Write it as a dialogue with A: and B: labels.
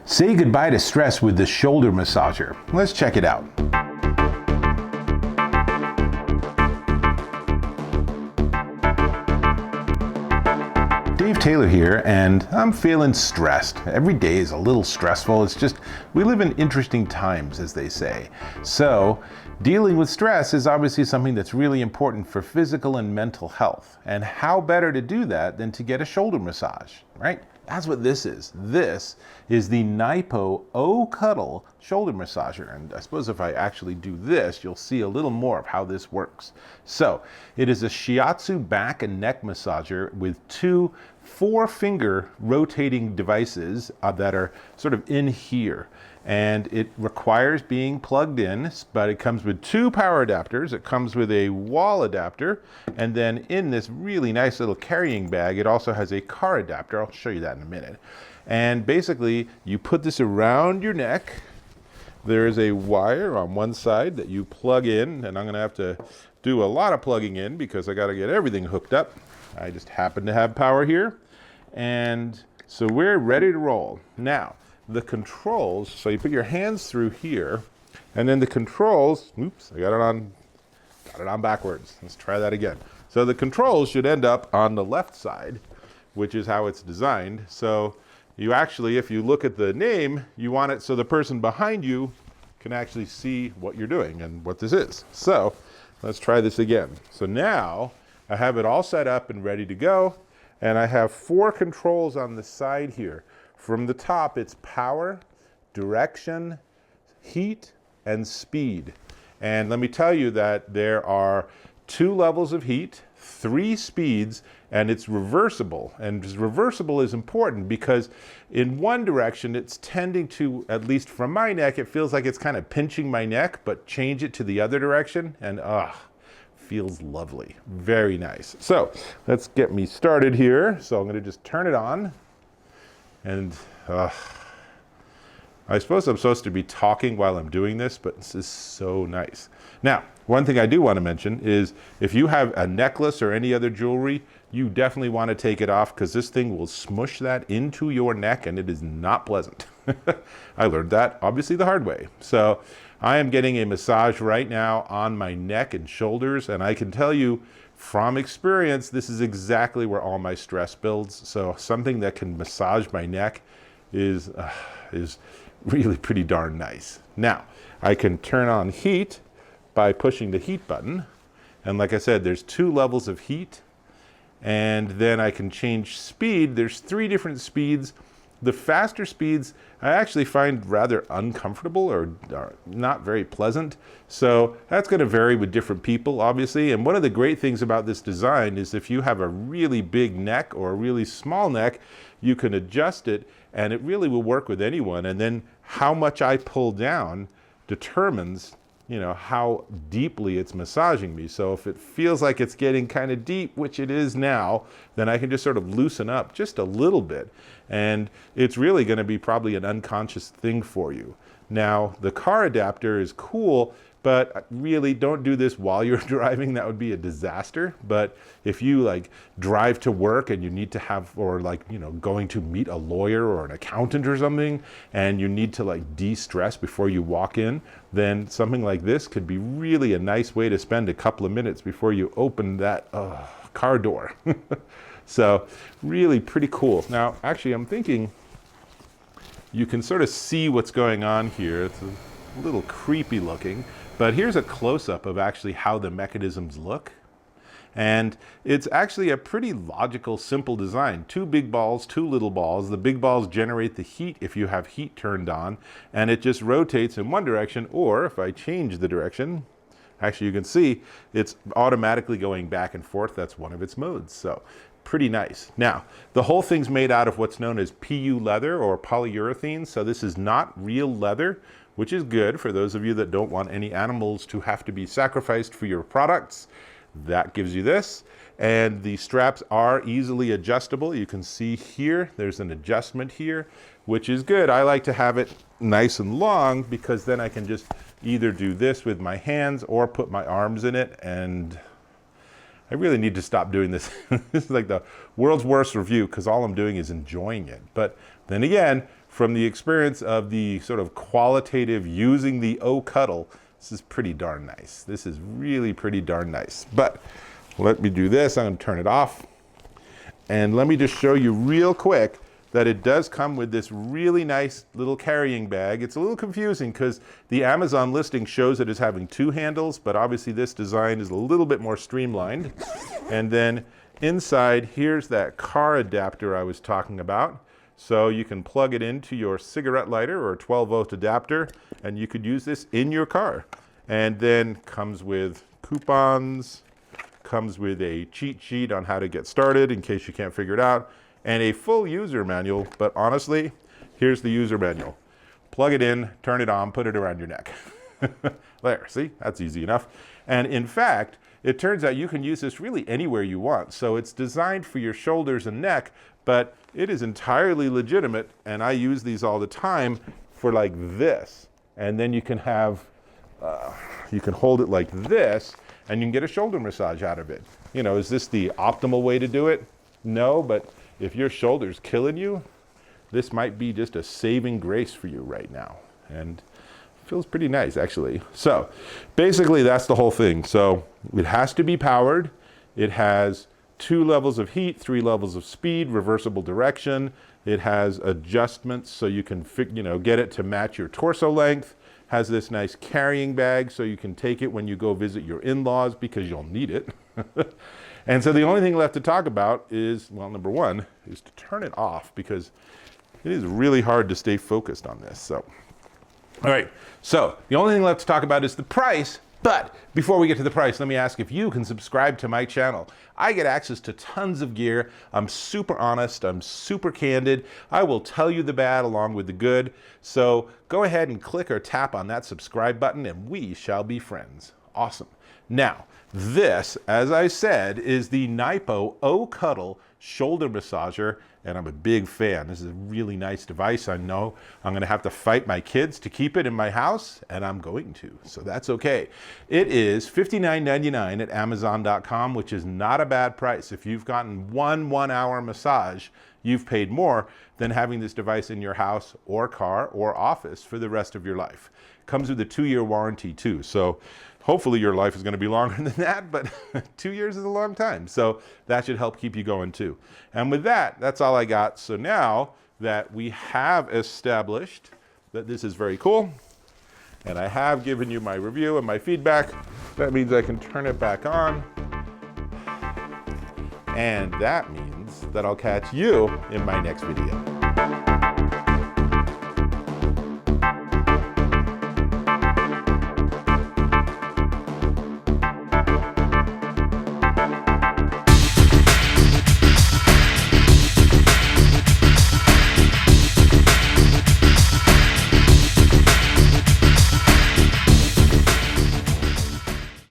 A: Say goodbye to stress with the shoulder massager. Let's check it out. Dave Taylor here, and I'm feeling stressed. Every day is a little stressful. It's just, we live in interesting times, as they say. So, dealing with stress is obviously something that's really important for physical and mental health. And how better to do that than to get a shoulder massage, right? That's what this is. This is the Naipo oCuddle shoulder massager. And I suppose if I actually do this, you'll see a little more of how this works. So it is a Shiatsu back and neck massager with two 4-finger rotating devices that are sort of in here. And it requires being plugged in, but it comes with 2 power adapters. It comes with a wall adapter, and then in this really nice little carrying bag, it also has a car adapter. I'll show you that in a minute. And basically, you put this around your neck. There is a wire on one side that you plug in, and I'm gonna have to do a lot of plugging in because I gotta get everything hooked up. I just happen to have power here. And so we're ready to roll. Now, the controls, so you put your hands through here, and then the controls, oops, I got it on backwards. Let's try that again. So the controls should end up on the left side, which is how it's designed. So you actually, if you look at the name, you want it so the person behind you can actually see what you're doing and what this is. So let's try this again. So now I have it all set up and ready to go, and I have 4 controls on the side here. From the top, it's power, direction, heat, and speed. And let me tell you that there are 2 levels of heat, 3 speeds, and it's reversible. And reversible is important because in one direction, it's tending to, at least from my neck, it feels like it's kind of pinching my neck, but change it to the other direction, and feels lovely. Very nice. So let's get me started here. So I'm gonna just turn it on. And I suppose I'm supposed to be talking while I'm doing this, but this is so nice. Now, one thing I do want to mention is if you have a necklace or any other jewelry, you definitely want to take it off because this thing will smush that into your neck and it is not pleasant. I learned that obviously the hard way. So I am getting a massage right now on my neck and shoulders, and I can tell you from experience, this is exactly where all my stress builds. So something that can massage my neck is really pretty darn nice. Now, I can turn on heat by pushing the heat button. And like I said, there's 2 levels of heat. And then I can change speed. There's 3 different speeds. The faster speeds I actually find rather uncomfortable or not very pleasant. So that's going to vary with different people, obviously. And one of the great things about this design is if you have a really big neck or a really small neck, you can adjust it and it really will work with anyone. And then how much I pull down determines, you know, how deeply it's massaging me. So if it feels like it's getting kind of deep, which it is now, then I can just sort of loosen up just a little bit. And it's really going to be probably an unconscious thing for you. Now, the car adapter is cool, but really don't do this while you're driving. That would be a disaster. But if you like drive to work and you need to have, or like, you know, going to meet a lawyer or an accountant or something, and you need to like de-stress before you walk in, then something like this could be really a nice way to spend a couple of minutes before you open that car door. So really pretty cool. Now, actually, I'm thinking you can sort of see what's going on here. It's a little creepy looking, but here's a close-up of actually how the mechanisms look. And it's actually a pretty logical, simple design. 2 big balls, 2 little balls. The big balls generate the heat if you have heat turned on, and it just rotates in one direction, or if I change the direction, actually you can see it's automatically going back and forth. That's one of its modes. So pretty nice. Now, the whole thing's made out of what's known as PU leather or polyurethane. So this is not real leather, which is good for those of you that don't want any animals to have to be sacrificed for your products. That gives you this. And the straps are easily adjustable. You can see here, there's an adjustment here, which is good. I like to have it nice and long because then I can just either do this with my hands or put my arms in it. And I really need to stop doing this. This is like the world's worst review because all I'm doing is enjoying it. But then again, from the experience of the sort of qualitative using the oCuddle, this is pretty darn nice. This is really pretty darn nice. But let me do this. I'm going to turn it off. And let me just show you real quick that it does come with this really nice little carrying bag. It's a little confusing because the Amazon listing shows it as having 2 handles, but obviously this design is a little bit more streamlined. And then inside, here's that car adapter I was talking about. So you can plug it into your cigarette lighter or a 12-volt adapter, and you could use this in your car. And then comes with coupons, comes with a cheat sheet on how to get started in case you can't figure it out, and a full user manual. But honestly, here's the user manual. Plug it in, turn it on, put it around your neck. There, see, that's easy enough. And in fact, it turns out you can use this really anywhere you want. So it's designed for your shoulders and neck, but it is entirely legitimate, and I use these all the time for like this. And then you can have, you can hold it like this, and you can get a shoulder massage out of it. You know, is this the optimal way to do it? No, but if your shoulder's killing you, this might be just a saving grace for you right now. And it feels pretty nice, actually. So basically, that's the whole thing. So it has to be powered. It has 2 levels of heat, 3 levels of speed, reversible direction. It has adjustments so you can get it to match your torso length. Has this nice carrying bag so you can take it when you go visit your in-laws because you'll need it. And so the only thing left to talk about is, well, number 1 is to turn it off because it is really hard to stay focused on this. So, all right. So the only thing left to talk about is the price. But before we get to the price, let me ask if you can subscribe to my channel. I get access to tons of gear. I'm super honest. I'm super candid. I will tell you the bad along with the good. So go ahead and click or tap on that subscribe button and we shall be friends. Awesome. Now, this, as I said, is the Naipo oCuddle shoulder massager, and I'm a big fan. This is a really nice device. I know I'm going to have to fight my kids to keep it in my house, and I'm going to, so that's okay. It is $59.99 at Amazon.com, which is not a bad price. If you've gotten one-hour massage, you've paid more than having this device in your house or car or office for the rest of your life. Comes with a 2-year warranty too, so hopefully your life is going to be longer than that, but 2 years is a long time. So that should help keep you going too. And with that, that's all I got. So now that we have established that this is very cool, and I have given you my review and my feedback, that means I can turn it back on. And that means that I'll catch you in my next video.